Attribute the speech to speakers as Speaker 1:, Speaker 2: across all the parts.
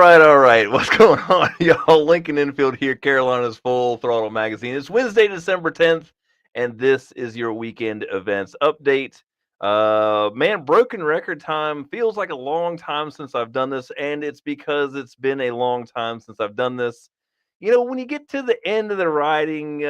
Speaker 1: All right. What's going on, y'all? Lincoln Infield here, Carolina's Full Throttle Magazine. It's Wednesday, December 10th, and this is your weekend events update. Man, broken record time feels like a long time since I've done this, and it's because it's been a long time since I've done this. When you get to the end of the riding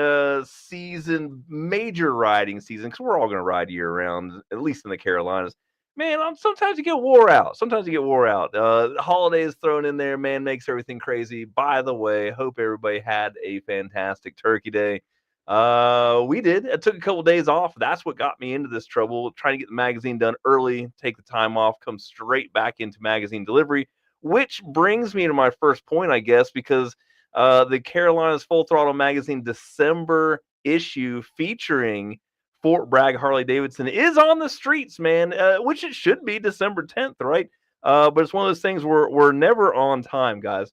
Speaker 1: season, major riding season, because we're all going to ride year round, at least in the Carolinas. Man, sometimes you get wore out. Sometimes you get wore out. Holidays thrown in there, man, makes everything crazy. By the way, hope everybody had a fantastic Turkey Day. We did. I took a couple days off. That's what got me into this trouble. Trying to get the magazine done early, take the time off, come straight back into magazine delivery. Which brings me to my first point, I guess, because the Carolinas Full Throttle Magazine December issue featuring Fort Bragg Harley Davidson is on the streets, man, which it should be December 10th, right? But it's one of those things where we're never on time, guys.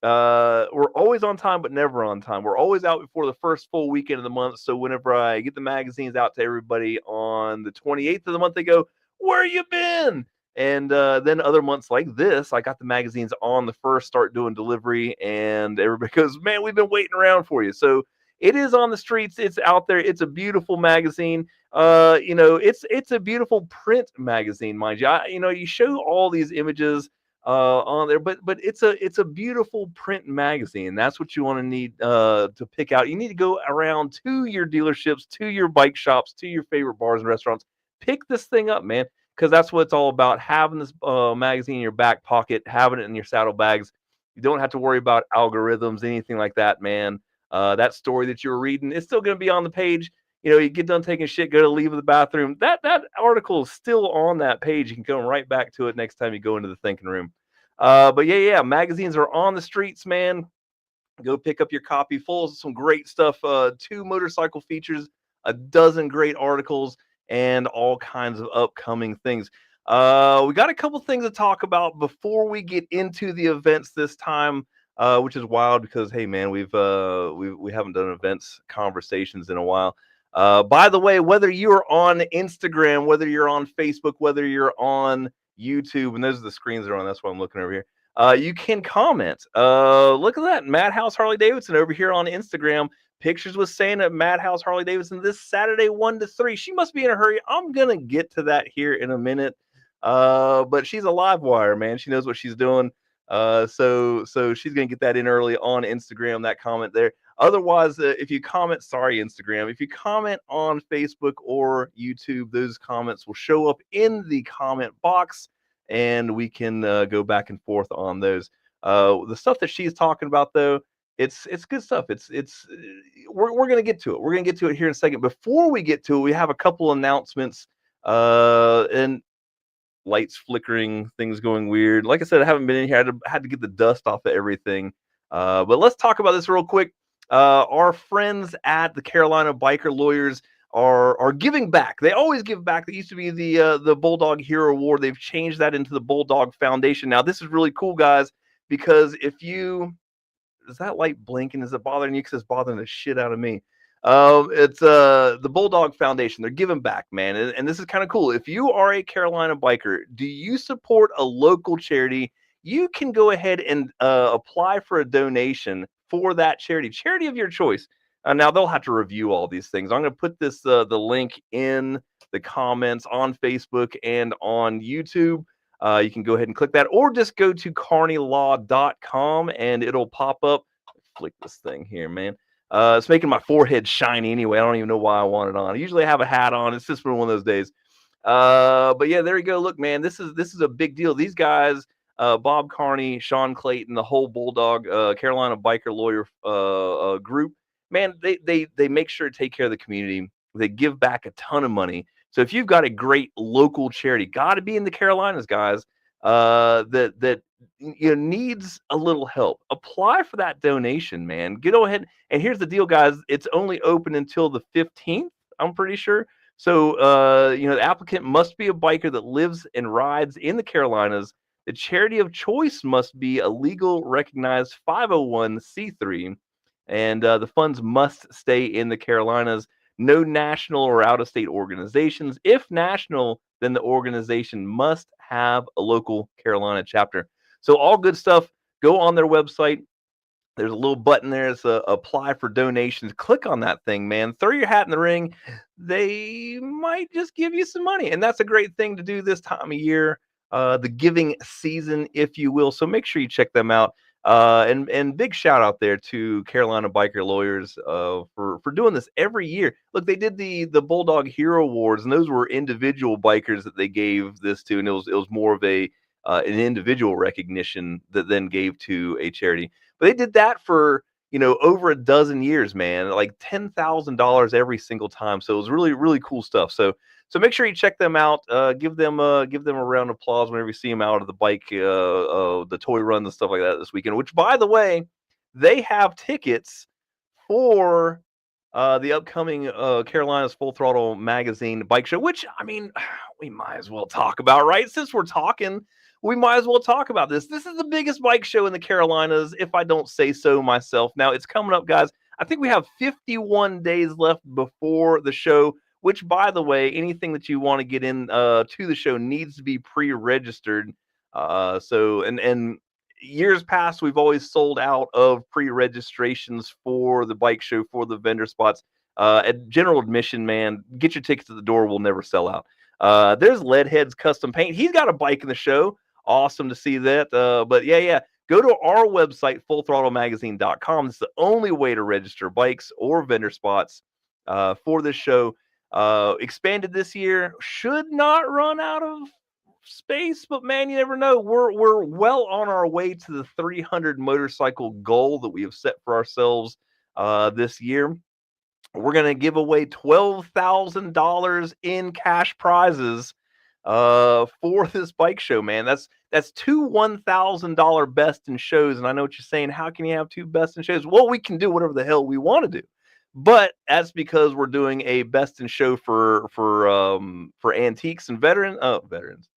Speaker 1: We're always on time, but never on time. We're always out before the first full weekend of the month. So whenever I get the magazines out to everybody on the 28th of the month, they go, "Where you been?" And then other months like this, I got the magazines on the first, start doing delivery, and everybody goes, "Man, we've been waiting around for you." So it is on the streets. It's out there. It's a beautiful magazine. It's a beautiful print magazine, mind you. You show all these images on there, but it's a beautiful print magazine. That's what you want to need to pick out. You need to go around to your dealerships, to your bike shops, to your favorite bars and restaurants. Pick this thing up, man, because that's what it's all about. Having this magazine in your back pocket, having it in your saddlebags. You don't have to worry about algorithms, anything like that, man. That story that you were reading, it's still going to be on the page. You get done taking shit, go to leave the bathroom. That article is still on that page. You can go right back to it next time you go into the thinking room. But yeah, magazines are on the streets, man. Go pick up your copy, full of some great stuff. 2 motorcycle features, a dozen great articles, and all kinds of upcoming things. We got a couple things to talk about before we get into the events this time, which is wild because hey, man, we haven't done events conversations in a while. By the way, whether you're on Instagram, whether you're on Facebook, whether you're on YouTube, and those are the screens that are on. That's why I'm looking over here. You can comment. Look at that, Madhouse Harley Davidson over here on Instagram. Pictures with Santa at Madhouse Harley Davidson this Saturday, 1 to 3. She must be in a hurry. I'm gonna get to that here in a minute. But she's a live wire, man. She knows what she's doing. So she's gonna get that in early on Instagram. That comment there. Otherwise, if you comment, sorry, Instagram, if you comment on Facebook or YouTube, those comments will show up in the comment box and we can go back and forth on those. The stuff that she's talking about, though, it's good stuff. We're gonna get to it. We're gonna get to it here in a second. Before we get to it, we have a couple announcements and lights flickering, things going weird. Like I said, I haven't been in here. I had to get the dust off of everything. But let's talk about this real quick. Our friends at the Carolina Biker Lawyers are giving back. They always give back. They used to be the Bulldog Hero Award. They've changed that into the Bulldog Foundation. Now this is really cool, guys, because if you is that light blinking? Is it bothering you? Because it's bothering the shit out of me. It's the Bulldog Foundation. They're giving back, man, and this is kind of cool. If you are a Carolina biker, do you support a local charity? You can go ahead and apply for a donation for that charity of your choice. Now they'll have to review all these things. I'm going to put the link in the comments on Facebook and on YouTube. You can go ahead and click that, or just go to carneylaw.com and it'll pop up. Flick this thing here, man. It's making my forehead shiny anyway. I don't even know why I want it on. I usually have a hat on. It's just been one of those days. But yeah, there you go. Look, man, this is a big deal. These guys, Bob Carney, Sean Clayton, the whole Bulldog Carolina Biker Lawyer group, man, they make sure to take care of the community. They give back a ton of money So if you've got a great local charity, got to be in the Carolinas, guys, that needs a little help, apply for that donation, man. Get ahead. And here's the deal, guys. It's only open until the 15th, I'm pretty sure. So, the applicant must be a biker that lives and rides in the Carolinas. The charity of choice must be a legal recognized 501c3, and the funds must stay in the Carolinas. No national or out of state organizations. If national, then the organization must have a local Carolina chapter. So, all good stuff. Go on their website. There's a little button there. It's apply for donations. Click on that thing, man. Throw your hat in the ring. They might just give you some money. And that's a great thing to do this time of year, the giving season, if you will. So make sure you check them out. And big shout out there to Carolina Biker Lawyers for doing this every year. Look, they did the Bulldog Hero Awards, and those were individual bikers that they gave this to, and it was more of an individual recognition that then gave to a charity. But they did that for over a dozen years, man, like $10,000 every single time. So it was really, really cool stuff. So make sure you check them out. Give them a round of applause whenever you see them out of the bike, the toy runs and stuff like that this weekend. Which, by the way, they have tickets for the upcoming Carolina's Full Throttle Magazine bike show. Which, I mean, we might as well talk about, right? Since we're talking, we might as well talk about this. This is the biggest bike show in the Carolinas, if I don't say so myself. Now, it's coming up, guys. I think we have 51 days left before the show, which, by the way, anything that you want to get in to the show needs to be pre-registered. And years past, we've always sold out of pre-registrations for the bike show, for the vendor spots. At general admission, man, get your tickets at the door. We'll never sell out. There's Leadhead's Custom Paint. He's got a bike in the show. Awesome to see that. But yeah. Go to our website, fullthrottlemagazine.com. It's the only way to register bikes or vendor spots for this show. Expanded this year. Should not run out of space, but man, you never know. We're well on our way to the 300 motorcycle goal that we have set for ourselves this year. We're going to give away $12,000 in cash prizes for this bike show, man. That's two $1,000 best in shows. And I know what you're saying. How can you have two best in shows? Well, we can do whatever the hell we want to do. But that's because we're doing a best in show for antiques and veterans.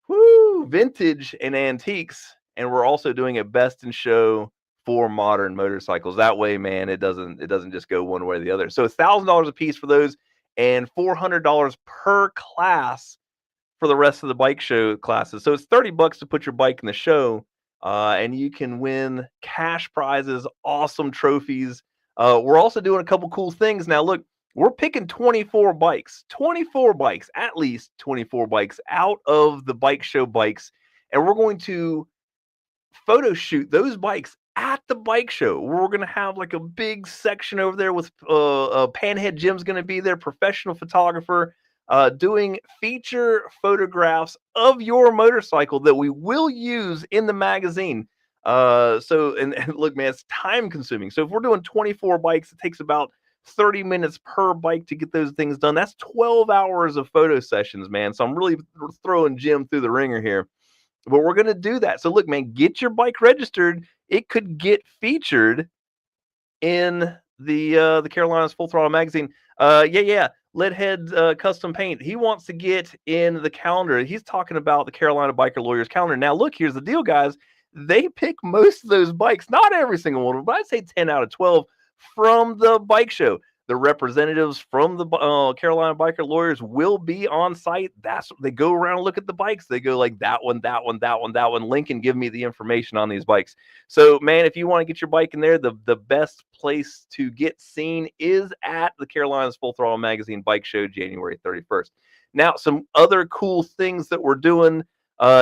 Speaker 1: Woo, vintage and antiques. And we're also doing a best in show for modern motorcycles. That way, man, it doesn't just go one way or the other. So it's $1,000 a piece for those, and $400 per class for the rest of the bike show classes. So it's $30 to put your bike in the show, and you can win cash prizes, awesome trophies. We're also doing a couple cool things. Now, look, we're picking 24 bikes, at least 24 bikes out of the bike show bikes, and we're going to photo shoot those bikes at the bike show. We're going to have like a big section over there with Panhead Jim's going to be there, professional photographer, doing feature photographs of your motorcycle that we will use in the magazine. And look, man, it's time consuming. So if we're doing 24 bikes, it takes about 30 minutes per bike to get those things done. That's 12 hours of photo sessions, man. So I'm really throwing Jim through the ringer here. But we're going to do that. So look, man, get your bike registered. It could get featured in the Carolinas Full Throttle Magazine. Leadhead Custom Paint. He wants to get in the calendar. He's talking about the Carolina Biker Lawyers calendar. Now, look, here's the deal, guys. They pick most of those bikes, not every single one, but I'd say 10 out of 12 from the bike show. The representatives from the Carolina Biker Lawyers will be on site. They go around and look at the bikes. They go like that one. Link and give me the information on these bikes. So, man, if you want to get your bike in there, the best place to get seen is at the Carolinas Full Throttle Magazine Bike Show, January 31st. Now, some other cool things that we're doing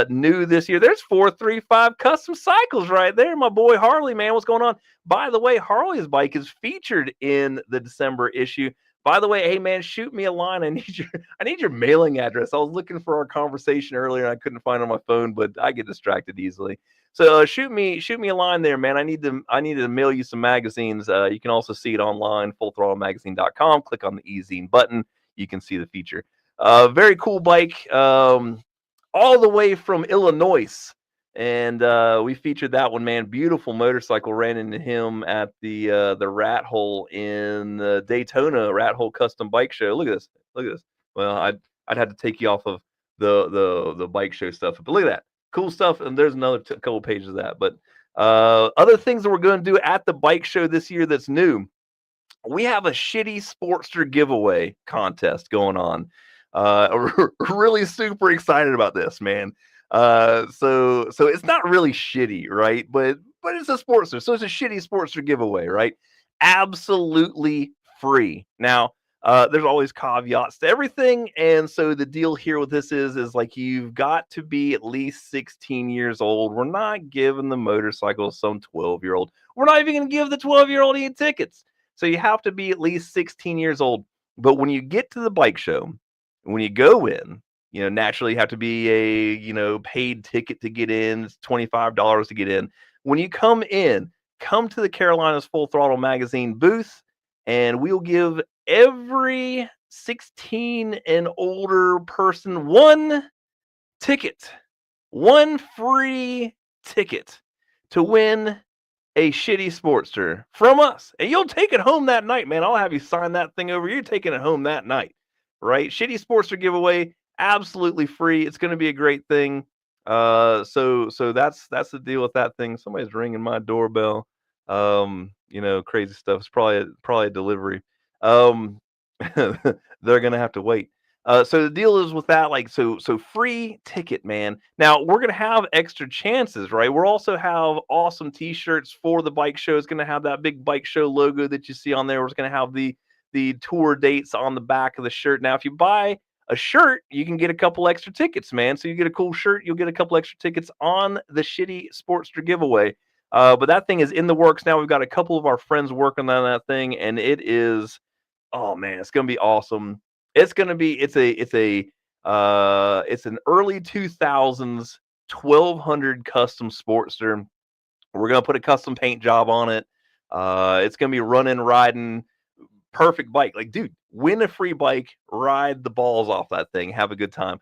Speaker 1: new this year. There's 435 Custom Cycles right there. My boy Harley, man, what's going on? By the way, Harley's bike is featured in the December issue. By the way, hey man, shoot me a line. I need your mailing address. I was looking for our conversation earlier and I couldn't find it on my phone, but I get distracted easily. So shoot me a line there, man. I need to mail you some magazines. You can also see it online, fullthrottlemagazine.com. Click on the e-zine button. You can see the feature. Very cool bike, all the way from Illinois. And we featured that one, man. Beautiful motorcycle. Ran into him at the Rat Hole in the Daytona Rat Hole Custom Bike Show. Look at this. Look at this. Well, I'd have to take you off of the bike show stuff, but look at that. Cool stuff. And there's another couple pages of that. But other things that we're going to do at the bike show this year that's new. We have a shitty Sportster giveaway contest going on. Really super excited about this, man. So it's not really shitty, right? But it's a Sportster, so it's a shitty Sportster giveaway, right? Absolutely free. Now, there's always caveats to everything, and so the deal here with this is like you've got to be at least 16 years old. We're not giving the motorcycle to some 12-year-old. We're not even going to give the 12-year-old any tickets. So you have to be at least 16 years old. But when you get to the bike show, when you go in, naturally you have to be a, paid ticket to get in. It's $25 to get in. When you come in, come to the Carolinas Full Throttle Magazine booth, and we'll give every 16 and older person one ticket, one free ticket to win a shitty Sportster from us. And you'll take it home that night, man. I'll have you sign that thing over. You're taking it home that night, right? Shitty Sportster giveaway, absolutely free. It's going to be a great thing. So that's the deal with that thing. Somebody's ringing my doorbell. Crazy stuff. It's probably a delivery. They're gonna have to wait. So the deal is with that, like, so free ticket, man. Now we're gonna have extra chances, right? We'll also have awesome T-shirts for the bike show. It's gonna have that big bike show logo that you see on there. We're gonna have the tour dates on the back of the shirt. Now, if you buy a shirt, you can get a couple extra tickets, man. So you get a cool shirt, you'll get a couple extra tickets on the shitty Sportster giveaway. But that thing is in the works now. We've got a couple of our friends working on that thing, and it is, oh man, it's gonna be awesome. It's gonna be it's an early 2000s 1200 custom Sportster. We're gonna put a custom paint job on it. It's gonna be running, riding, perfect bike. Like, dude, win a free bike, ride the balls off that thing, have a good time.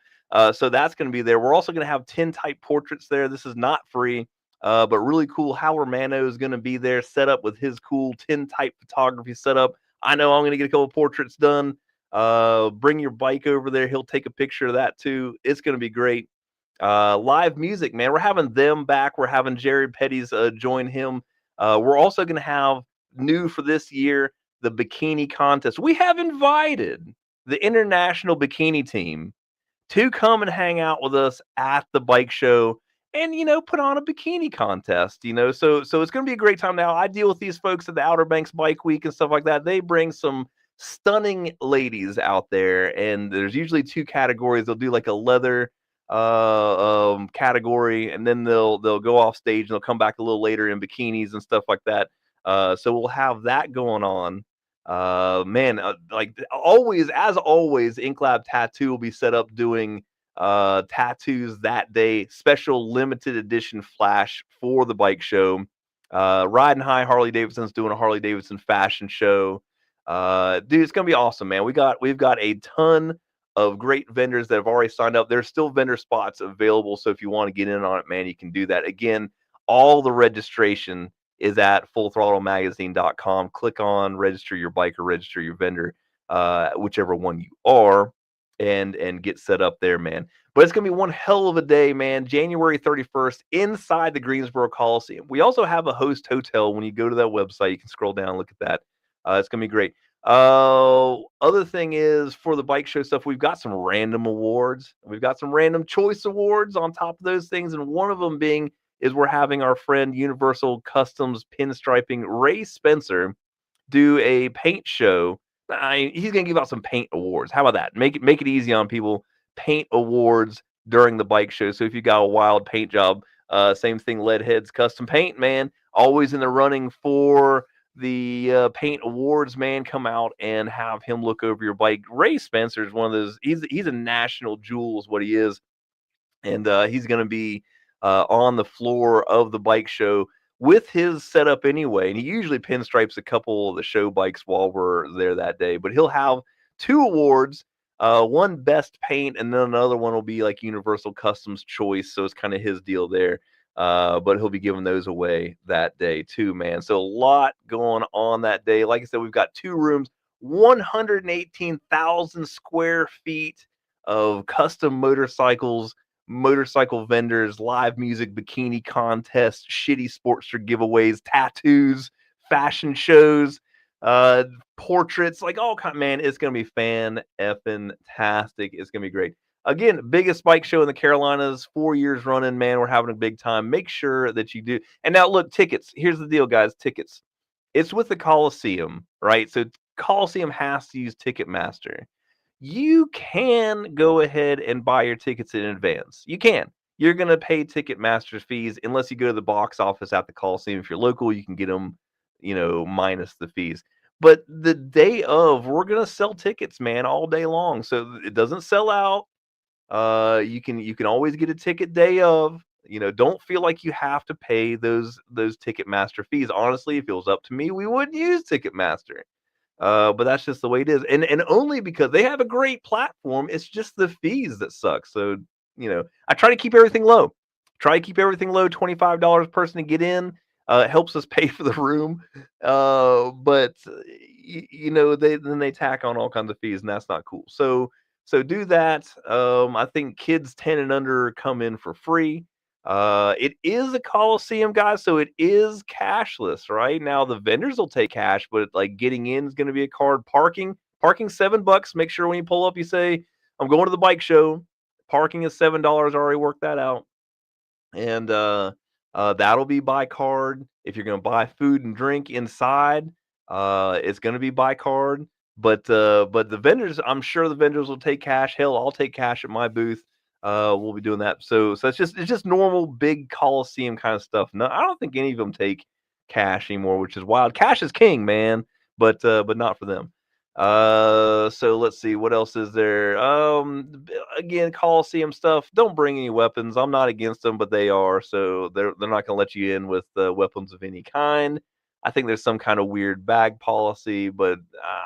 Speaker 1: So that's gonna be there. We're also gonna have tintype portraits there. This is not free. But really cool. Howard Mano is going to be there, set up with his cool tintype photography setup. I know I'm going to get a couple portraits done. Bring your bike over there. He'll take a picture of that too. It's going to be great. Live music, man. We're having them back. We're having Jared Petty's join him. We're also going to have new for this year, the bikini contest. We have invited the international bikini team to come and hang out with us at the bike show and put on a bikini contest. So it's going to be a great time. Now, I deal with these folks at the Outer Banks Bike Week and stuff like that. They bring some stunning ladies out there, and there's usually two categories. They'll do like a leather category, and then they'll go off stage and they'll come back a little later in bikinis and stuff like that. So we'll have that going on. Man, like always, as always, Ink Lab Tattoo will be set up doing tattoos that day, special limited edition flash for the bike show. Riding High Harley Davidson's doing a Harley Davidson fashion show. Dude, it's gonna be awesome, man. We've got a ton of great vendors that have already signed up. There's still vendor spots available, so if you want to get in on it, man, you can do that. Again, all the registration is at fullthrottlemagazine.com. Click on register your bike or register your vendor, whichever one you are, and get set up there, man. But it's gonna be one hell of a day, man. January 31st inside the Greensboro Coliseum. We also have a host hotel. When you go to that website, you can scroll down, look at that. It's gonna be great. Other thing is, for the bike show stuff, we've got some random awards. We've got some random choice awards on top of those things, and one of them being is we're having our friend Universal Customs Pinstriping Ray Spencer do a paint show. He's gonna give out some paint awards. How about that? Make it easy on people. Paint awards during the bike show. So if you got a wild paint job, same thing. Leadheads Custom Paint, man, always in the running for the paint awards, man. Come out and have him look over your bike. Ray Spencer is one of those. He's a national jewel, is what he is, and he's gonna be on the floor of the bike show with his setup anyway. And he usually pinstripes a couple of the show bikes while we're there that day. But he'll have two awards. One best paint, and then another one will be like Universal Customs Choice. So it's kind of his deal there. But he'll be giving those away that day too, man. So a lot going on that day. Like I said, we've got 2 rooms, 118,000 square feet of custom motorcycles, motorcycle vendors, live music, bikini contests, shitty Sportster giveaways, tattoos, fashion shows, uh, portraits, like all kind. Man, it's gonna be fan effing tastic. It's gonna be great. Again, biggest bike show in the Carolinas, 4 years running. Man, we're having a big time. Make sure that you do. And now, look, tickets. Here's the deal, guys. Tickets. It's with the Coliseum, right? So Coliseum has to use Ticketmaster. You can go ahead and buy your tickets in advance. You can. You're going to pay Ticketmaster's fees unless you go to the box office at the Coliseum. If you're local, you can get them, minus the fees. But the day of, we're going to sell tickets, man, all day long. So it doesn't sell out. You can always get a ticket day of. Don't feel like you have to pay those Ticketmaster fees. Honestly, if it was up to me, we wouldn't use Ticketmaster. But that's just the way it is, and only because they have a great platform. It's just the fees that suck. So I try to keep everything low. Try to keep everything low. $25 person to get in. It helps us pay for the room. But they tack on all kinds of fees, and that's not cool. So do that. I think kids 10 and under come in for free. It is a Coliseum, guys, so it is cashless, right? Now the vendors will take cash, but like getting in is going to be a card. Parking $7. Make sure when you pull up, you say, "I'm going to the bike show." Parking is $7. Already worked that out, and that'll be by card. If you're going to buy food and drink inside, it's going to be by card. But the vendors, I'm sure the vendors will take cash. Hell, I'll take cash at my booth. We'll be doing that. So it's just normal big Coliseum kind of stuff. No, I don't think any of them take cash anymore, which is wild. Cash is king, man, but not for them. So let's see what else is there. Again, Coliseum stuff. Don't bring any weapons. I'm not against them, but they are. So they're not going to let you in with weapons of any kind. I think there's some kind of weird bag policy, but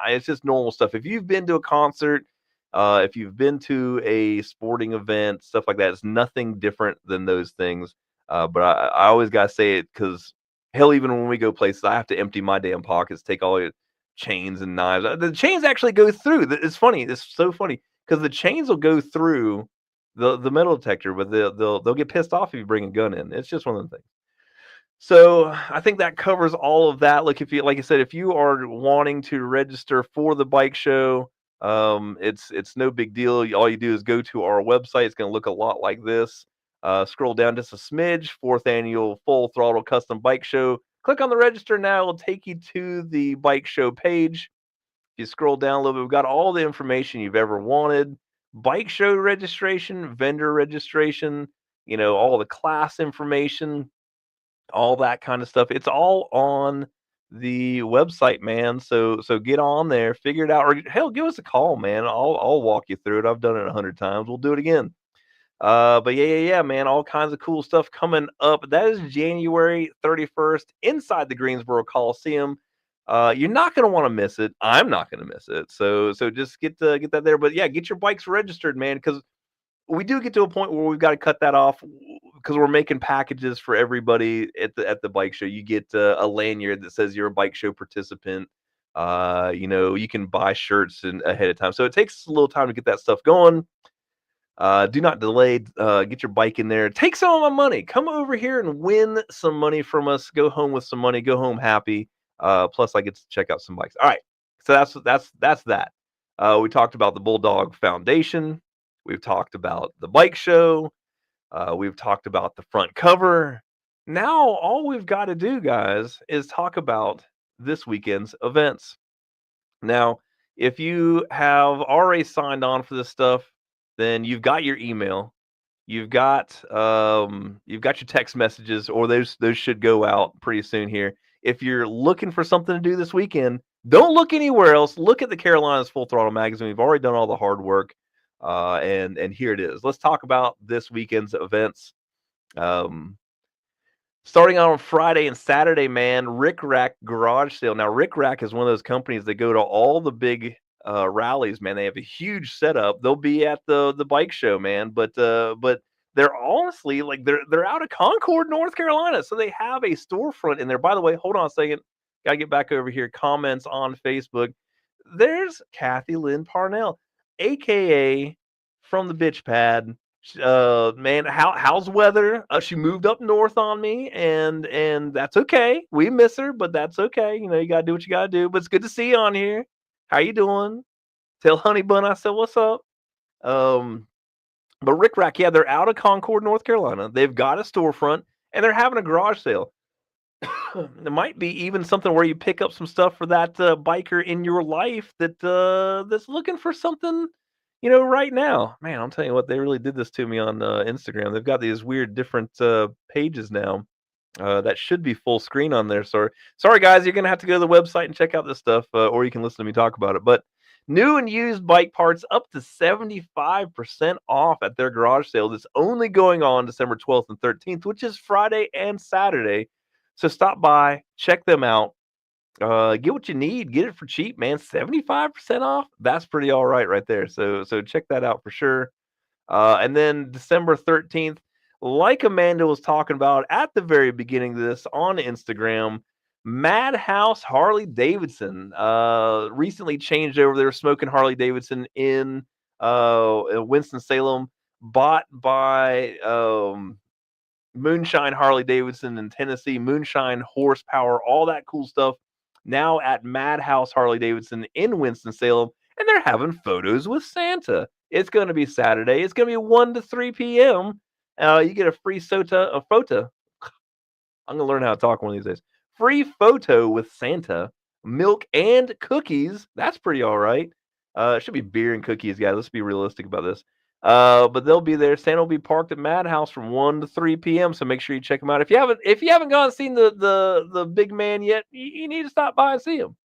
Speaker 1: it's just normal stuff. If you've been to a concert, if you've been to a sporting event, stuff like that, it's nothing different than those things. But I always gotta say it because hell, even when we go places, I have to empty my damn pockets, take all your chains and knives. The chains actually go through. It's funny. It's so funny because the chains will go through the metal detector, but they'll get pissed off if you bring a gun in. It's just one of the things. So I think that covers all of that. Look, if you like I said, if you are wanting to register for the bike show, it's no big deal. All you do is go to our website. It's going to look a lot like this. Scroll down just a smidge. 4th annual Full Throttle Custom Bike Show. Click on the register now. It'll take you to the bike show page. If you scroll down a little bit, we've got all the information you've ever wanted. Bike show registration, vendor registration, all the class information, all that kind of stuff. It's all on the website, man. So get on there, figure it out, or hell, give us a call, man. I'll walk you through it. I've done it 100 times. We'll do it again. But yeah, man. All kinds of cool stuff coming up. That is January 31st inside the Greensboro Coliseum. You're not going to want to miss it. I'm not going to miss it. So just get that there. But yeah, get your bikes registered, man, because we do get to a point where we've got to cut that off because we're making packages for everybody at the bike show. You get a lanyard that says you're a bike show participant. You can buy shirts ahead of time, so it takes a little time to get that stuff going. Do not delay. Get your bike in there. Take some of my money. Come over here and win some money from us. Go home with some money. Go home happy. Plus, I get to check out some bikes. All right. So that's that. We talked about the Bulldog Foundation. We've talked about the bike show. We've talked about the front cover. Now, all we've got to do, guys, is talk about this weekend's events. Now, if you have already signed on for this stuff, then you've got your email, you've got your text messages, or those should go out pretty soon here. If you're looking for something to do this weekend, don't look anywhere else. Look at the Carolinas Full Throttle magazine. We've already done all the hard work, and here it is. Let's talk about this weekend's events. Um, Starting out on Friday and Saturday, man, Rick Rack Garage Sale. Now, Rick Rack is one of those companies that go to all the big rallies, man. They have a huge setup. They'll be at the bike show, man. But they're honestly like they're out of Concord, North Carolina, so they have a storefront in there. By the way, hold on a second. Gotta get back over here. Comments on Facebook. There's Kathy Lynn Parnell, aka from the bitch pad. Man, how's weather? She moved up north on me, and that's okay. We miss her, but that's okay. You know, you gotta do what you gotta do. But it's good to see you on here. How you doing? Tell Honey Bun I said what's up. Um, but Rick Rack, yeah, they're out of Concord, North Carolina. They've got a storefront, and they're having a garage sale. It might be even something where you pick up some stuff for that biker in your life that's looking for something, you know, right now. Man, I'm telling you what, they really did this to me on Instagram. They've got these weird different pages now that should be full screen on there. Sorry guys, you're gonna have to go to the website and check out this stuff, or you can listen to me talk about it. But new and used bike parts up to 75% off at their garage sale. That's only going on December 12th and 13th, which is Friday and Saturday. So stop by, check them out. Get what you need, get it for cheap, man. 75% off. That's pretty all right there. So check that out for sure. And then December 13th, like Amanda was talking about at the very beginning of this on Instagram, Madhouse Harley Davidson recently changed over. They were smoking Harley Davidson in Winston-Salem, bought by Moonshine Harley Davidson in Tennessee, Moonshine Horsepower, all that cool stuff. Now at Madhouse Harley Davidson in Winston-Salem, and they're having photos with Santa. It's going to be Saturday. It's going to be 1 to 3 p.m. You get a free photo. I'm going to learn how to talk one of these days. Free photo with Santa, milk and cookies. That's pretty all right. It should be beer and cookies, guys. Let's be realistic about this. But they'll be there. Santa will be parked at Madhouse from 1 to 3 p.m. So make sure you check them out. If you haven't gone and seen the big man yet, you need to stop by and see him.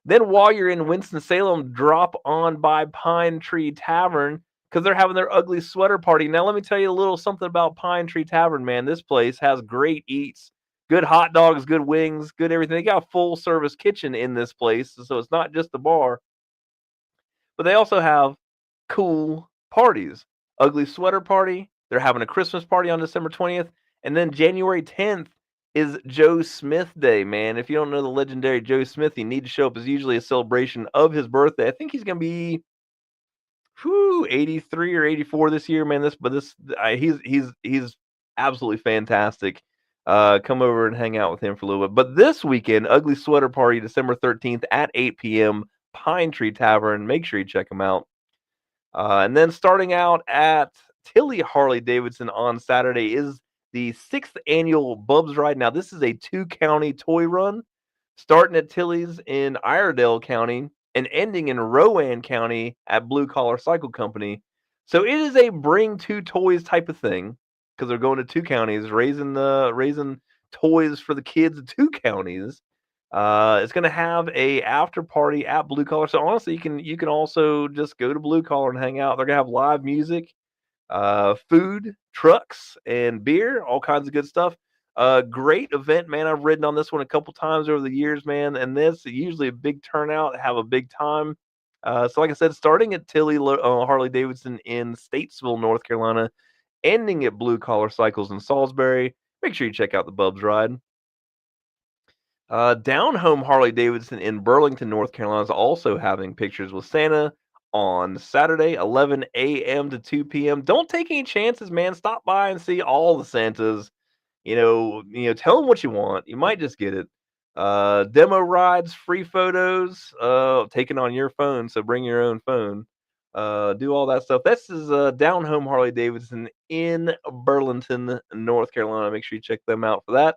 Speaker 1: Then while you're in Winston-Salem, drop on by Pine Tree Tavern because they're having their ugly sweater party. Now, let me tell you a little something about Pine Tree Tavern, man. This place has great eats, good hot dogs, good wings, good everything. They got a full service kitchen in this place, so it's not just a bar. But they also have cool parties. Ugly sweater party. They're having a Christmas party on December 20th. And then January 10th is Joe Smith Day, man. If you don't know the legendary Joe Smith, you need to show up. It's usually a celebration of his birthday. I think he's going to be 83 or 84 this year, man. He's absolutely fantastic. Come over and hang out with him for a little bit. But this weekend, Ugly Sweater Party, December 13th at 8 p.m., Pine Tree Tavern. Make sure you check them out. And then starting out at Tilly Harley Davidson on Saturday is the 6th annual Bubs Ride. Now, this is a 2-county toy run, starting at Tilly's in Iredell County and ending in Rowan County at Blue Collar Cycle Company. So it is a bring 2 toys type of thing because they're going to 2 counties, raising toys for the kids of 2 counties. It's going to have a after party at Blue Collar. So honestly, you can also just go to Blue Collar and hang out. They're going to have live music, food, trucks, and beer, all kinds of good stuff. Great event, man. I've ridden on this one a couple times over the years, man. And this usually a big turnout, have a big time. So like I said, starting at Tilly Harley Davidson in Statesville, North Carolina, ending at Blue Collar Cycles in Salisbury. Make sure you check out the Bubs Ride. Down Home Harley Davidson in Burlington, North Carolina is also having pictures with Santa on Saturday, 11 a.m. to 2 p.m. Don't take any chances, man. Stop by and see all the Santas. You know, tell them what you want. You might just get it. Demo rides, free photos, taken on your phone. So bring your own phone. Do all that stuff. This is Down Home Harley Davidson in Burlington, North Carolina. Make sure you check them out for that.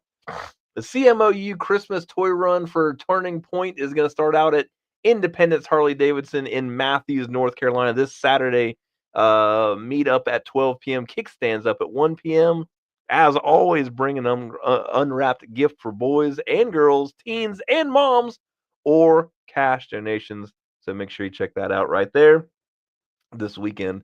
Speaker 1: The CMOU Christmas Toy Run for Turning Point is going to start out at Independence Harley Davidson in Matthews, North Carolina this Saturday. Meet up at 12 p.m. Kickstands up at 1 p.m. As always, bringing an unwrapped gift for boys and girls, teens and moms, or cash donations. So make sure you check that out right there this weekend.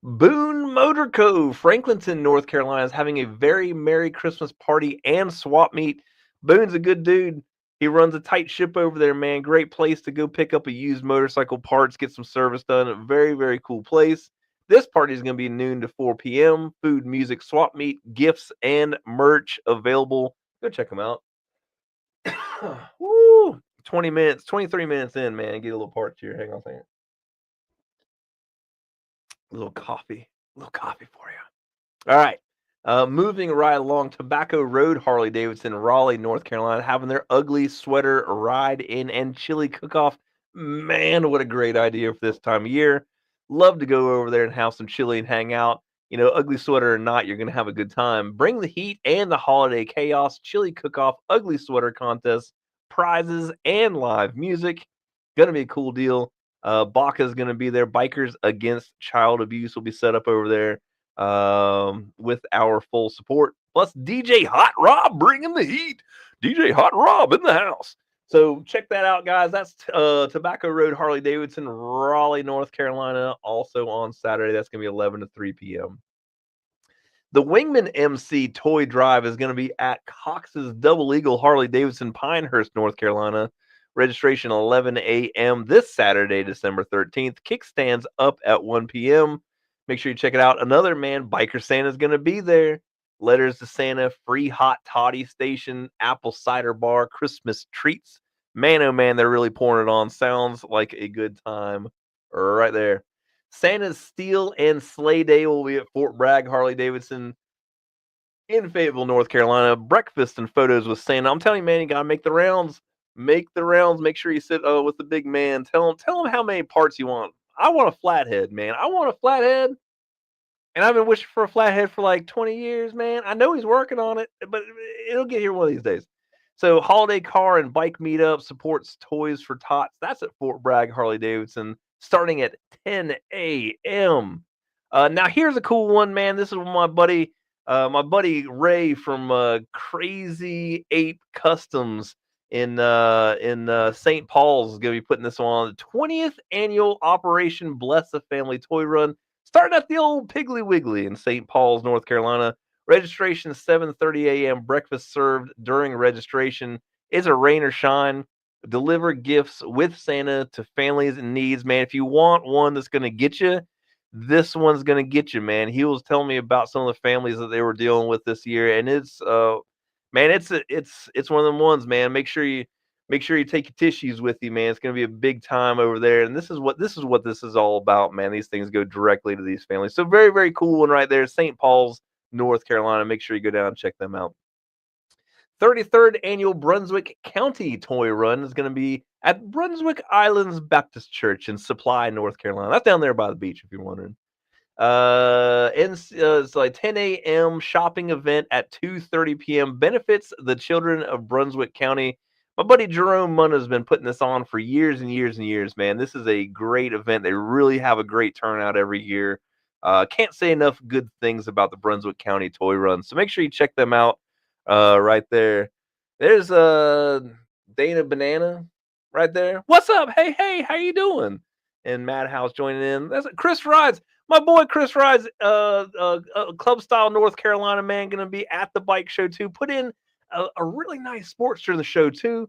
Speaker 1: Boone Motor Co. Franklinton, North Carolina is having a very Merry Christmas party and swap meet. Boone's a good dude. He runs a tight ship over there, man. Great place to go pick up a used motorcycle parts, get some service done. A very, very cool place. This party is going to be noon to 4 p.m. Food, music, swap meet, gifts, and merch available. Go check them out. Woo! 20 minutes, 23 minutes in, man. Get a little part here. Hang on a second. A little coffee. A little coffee for you. All right. Moving right along, Tobacco Road Harley Davidson, Raleigh, North Carolina, having their ugly sweater ride in and chili cook-off. Man, what a great idea for this time of year. Love to go over there and have some chili and hang out. You know, ugly sweater or not, you're going to have a good time. Bring the heat and the holiday chaos. Chili cook-off, ugly sweater contest, prizes, and live music. Going to be a cool deal. Baca is going to be there. Bikers Against Child Abuse will be set up over there with our full support. Plus DJ Hot Rob bringing the heat. DJ Hot Rob in the house. So check that out, guys. That's Tobacco Road Harley Davidson, Raleigh, North Carolina. Also on Saturday, that's going to be 11 to 3 p.m. The Wingman MC Toy Drive is going to be at Cox's Double Eagle Harley Davidson, Pinehurst, North Carolina. Registration 11 a.m. this Saturday, December 13th. Kickstands up at 1 p.m. Make sure you check it out. Another man, Biker Santa, is going to be there. Letters to Santa, free hot toddy station, apple cider bar, Christmas treats. Man, oh man, they're really pouring it on. Sounds like a good time right there. Santa's Steel and Sleigh Day will be at Fort Bragg, Harley Davidson in Fayetteville, North Carolina. Breakfast and photos with Santa. I'm telling you, man, you got to make the rounds. Make the rounds. Make sure you sit with the big man. Tell him how many parts you want. I want a flathead, man. I want a flathead. And I've been wishing for a flathead for like 20 years, man. I know he's working on it, but it'll get here one of these days. So, holiday car and bike meetup supports Toys for Tots. That's at Fort Bragg, Harley Davidson, starting at 10 a.m. Now, here's a cool one, man. This is my buddy Ray from Crazy Ape Customs in St. Paul's is going to be putting this on. The 20th annual Operation Bless a Family Toy Run, starting at the old Piggly Wiggly in St. Paul's, North Carolina. Registration 7:30 a.m. Breakfast served during registration. It's a rain or shine. Deliver gifts with Santa to families in needs, man. If you want one that's going to get you, this one's going to get you, man. He was telling me about some of the families that they were dealing with this year, and it's man, it's one of them ones, man. Make sure you take your tissues with you, man. It's going to be a big time over there, and this is what this is all about, man. These things go directly to these families. So very, very cool one right there, St. Paul's, North Carolina. Make sure you go down and check them out. 33rd annual Brunswick County Toy Run is going to be at Brunswick Islands Baptist Church in Supply, North Carolina. That's down there by the beach, if you're wondering. It's like 10 a.m. shopping event at 2:30 p.m. benefits the children of Brunswick County. My buddy Jerome Munna has been putting this on for years and years and years, man. This is a great event. They really have a great turnout every year. Can't say enough good things about the Brunswick County Toy Run. So make sure you check them out right there. There's Dana Banana right there. What's up? Hey, how you doing? And Madhouse joining in. That's Chris Rides. My boy Chris Rides, Club Style North Carolina, man, going to be at the bike show too. Put in a really nice Sportster in the show too.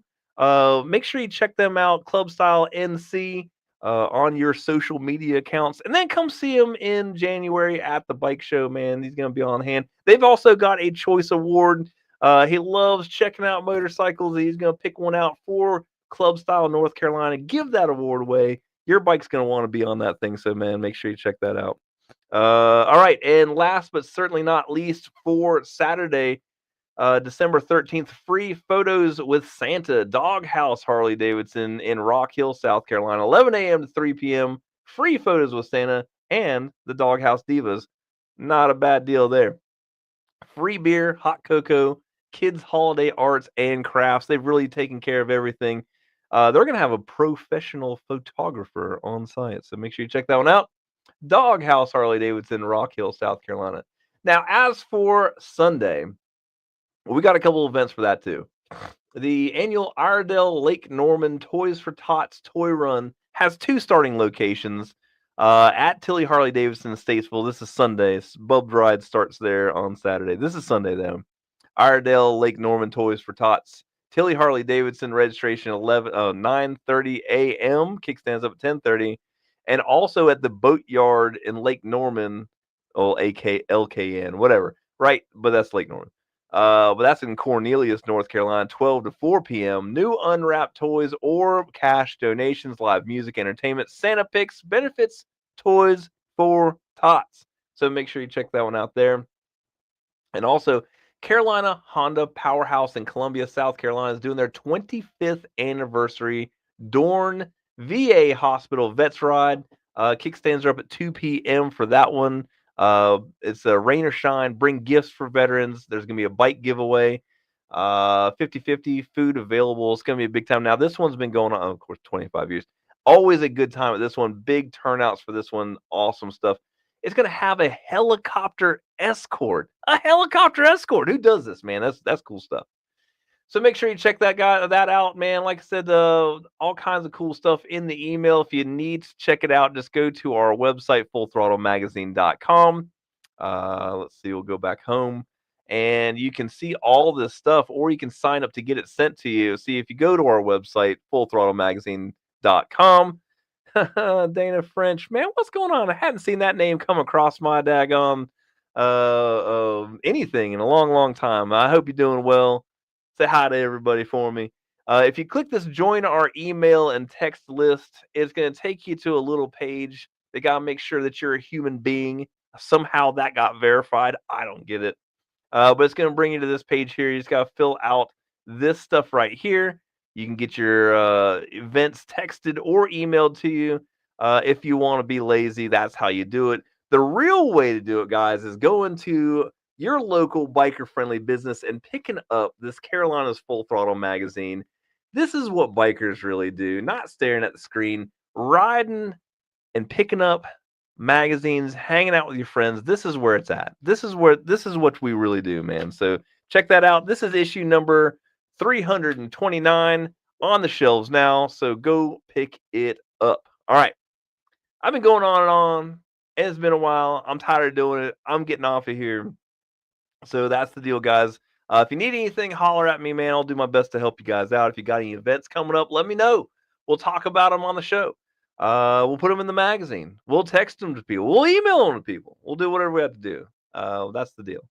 Speaker 1: Make sure you check them out, Club Style NC, on your social media accounts, and then come see him in January at the bike show, man. He's going to be on hand. They've also got a choice award. He loves checking out motorcycles. He's going to pick one out for Club Style North Carolina. Give that award away. Your bike's going to want to be on that thing, so, man, make sure you check that out. All right, and last but certainly not least, for Saturday, December 13th, free photos with Santa, Doghouse Harley Davidson in Rock Hill, South Carolina, 11 a.m. to 3 p.m. Free photos with Santa and the Doghouse Divas. Not a bad deal there. Free beer, hot cocoa, kids' holiday arts and crafts. They've really taken care of everything. They're going to have a professional photographer on site, so make sure you check that one out. Doghouse Harley Davidson, Rock Hill, South Carolina. Now, as for Sunday, we got a couple events for that too. The annual Iredell Lake Norman Toys for Tots Toy Run has two starting locations at Tilly Harley Davidson in Statesville. This is Sunday. Bub's Ride starts there on Saturday. This is Sunday, though. Iredell Lake Norman Toys for Tots, Tilly Harley Davidson registration 9:30 a.m. Kickstands up at 10:30, and also at the Boatyard in Lake Norman, oh LKN, whatever. Right, but that's Lake Norman. But that's in Cornelius, North Carolina, 12 to 4 p.m. New unwrapped toys or cash donations, live music, entertainment, Santa picks, benefits, toys for tots. So make sure you check that one out there. And also, Carolina Honda Powerhouse in Columbia, South Carolina is doing their 25th anniversary Dorn VA Hospital Vets Ride. Kickstands are up at 2 p.m. for that one. It's a rain or shine. Bring gifts for veterans. There's going to be a bike giveaway. 50-50 food available. It's going to be a big time. Now, this one's been going on, of course, 25 years. Always a good time at this one. Big turnouts for this one. Awesome stuff. It's going to have a helicopter escort. A helicopter escort. Who does this, man? That's cool stuff. So make sure you check that out, man. Like I said, all kinds of cool stuff in the email. If you need to check it out, just go to our website, fullthrottlemagazine.com. Let's see, we'll go back home. And you can see all this stuff, or you can sign up to get it sent to you. See, if you go to our website, fullthrottlemagazine.com, Dana French, man, what's going on? I hadn't seen that name come across my daggone anything in a long, long time. I hope you're doing well. Say hi to everybody for me. If you click this join our email and text list, it's going to take you to a little page. They got to make sure that you're a human being. Somehow that got verified. I don't get it. But it's going to bring you to this page here. You just got to fill out this stuff right here. You can get your events texted or emailed to you. If you want to be lazy, that's how you do it. The real way to do it, guys, is going to your local biker-friendly business and picking up this Carolina's Full Throttle magazine. This is what bikers really do, not staring at the screen, riding and picking up magazines, hanging out with your friends. This is where it's at. This is what we really do, man. So check that out. This is issue number 329 on the shelves now. So go pick it up. All right. I've been going on and on, and it's been a while. I'm tired of doing it. I'm getting off of here. So that's the deal, guys. If you need anything, holler at me, man. I'll do my best to help you guys out. If you got any events coming up, let me know. We'll talk about them on the show. We'll put them in the magazine. We'll text them to people. We'll email them to people. We'll do whatever we have to do. That's the deal.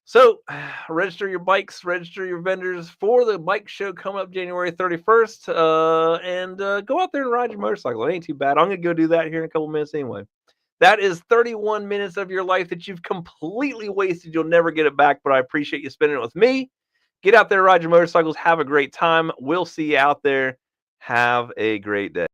Speaker 1: So register your bikes, register your vendors for the bike show coming up January 31st. And go out there and ride your motorcycle. It ain't too bad. I'm going to go do that here in a couple minutes anyway. That is 31 minutes of your life that you've completely wasted. You'll never get it back, but I appreciate you spending it with me. Get out there, ride your motorcycles. Have a great time. We'll see you out there. Have a great day.